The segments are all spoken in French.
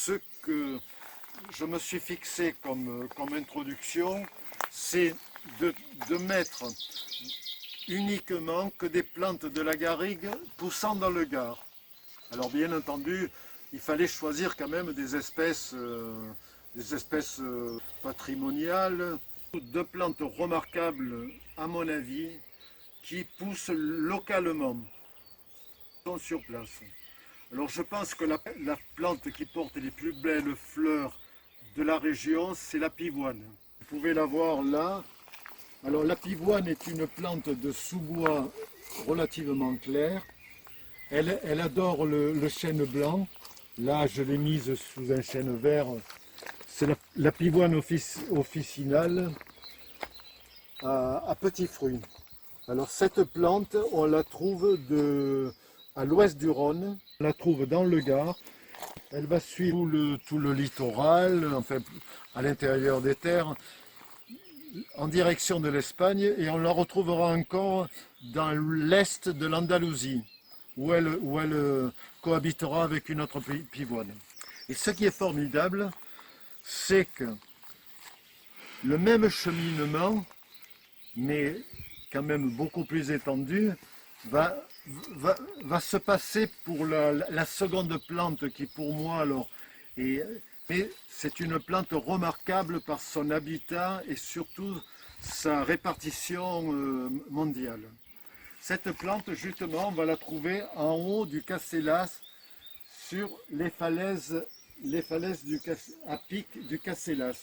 ce que je me suis fixé comme introduction, c'est de mettre uniquement que des plantes de la garrigue poussant dans le Gard. Alors bien entendu, il fallait choisir quand même des espèces patrimoniales, deux plantes remarquables à mon avis, qui poussent localement, sont sur place. Alors je pense que la plante qui porte les plus belles fleurs de la région, c'est la pivoine. Vous pouvez la voir là. Alors la pivoine est une plante de sous-bois relativement clair. Elle adore le chêne blanc. Là, je l'ai mise sous un chêne vert. C'est la pivoine officinale à petits fruits. Alors cette plante, on la trouve à l'ouest du Rhône. On la trouve dans le Gard. Elle va suivre tout le littoral, enfin à l'intérieur des terres, en direction de l'Espagne, et on la retrouvera encore dans l'est de l'Andalousie, où elle cohabitera avec une autre pivoine. Et ce qui est formidable, c'est que le même cheminement, mais quand même beaucoup plus étendu, va se passer pour la seconde plante qui pour moi alors mais c'est une plante remarquable par son habitat et surtout sa répartition mondiale. Cette plante justement on va la trouver en haut du Casellas sur les falaises à pic du Casellas.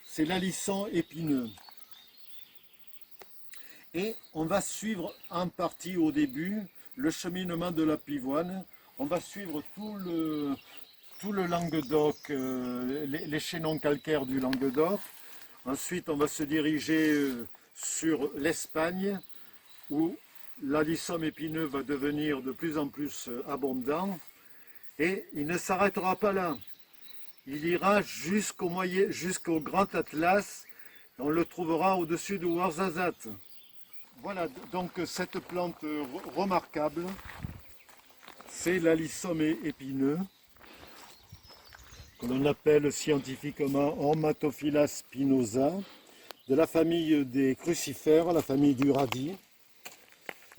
C'est l'alisson épineux. Et on va suivre en partie au début le cheminement de la pivoine. On va suivre tout le Languedoc, les chaînons calcaires du Languedoc. Ensuite, on va se diriger sur l'Espagne, où l'alisson épineux va devenir de plus en plus abondant. Et il ne s'arrêtera pas là. Il ira jusqu'au Grand Atlas. On le trouvera au-dessus de Ouarzazate. Voilà, donc cette plante remarquable, c'est l'alisson épineux, que l'on appelle scientifiquement Ormatophylla spinosa, de la famille des crucifères, la famille du radis.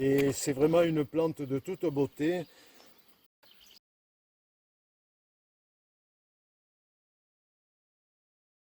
Et c'est vraiment une plante de toute beauté.